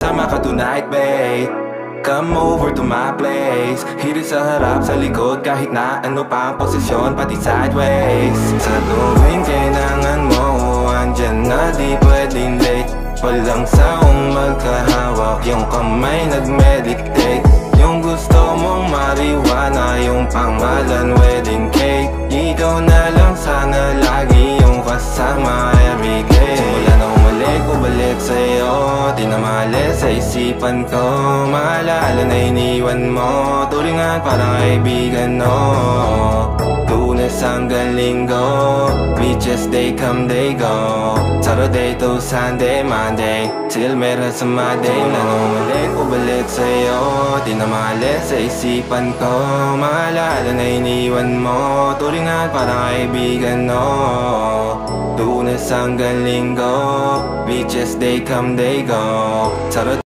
Sama ka tonight, babe. Come over to my place. Hirit sa harap, sa likod, kahit na ano pa ang posisyon, pati sideways. Sa tuwing kailangan mo, andyan na, di pwedeng late. Walang saong magkahawak, yung kamay nag-meditate. Yung gusto mong marijuana, yung pangalan wedding cake. Ikaw na lang sana lagi yung kasama everyday. Simula na umalik, balik sa'yo, di na maalis sa isipan ko. Maalala na iniwan mo, turingan parang kaibigan, no. Lunes hanggang Linggo, beaches they come they go. Saturday to Sunday, Monday till meron sa Monday. Nang umalik, balik sa'yo, di na maalis sa isipan ko. Maalala na iniwan mo, turingan parang kaibigan, no. Lunes hanggang Linggo, beaches they come they go. Saturday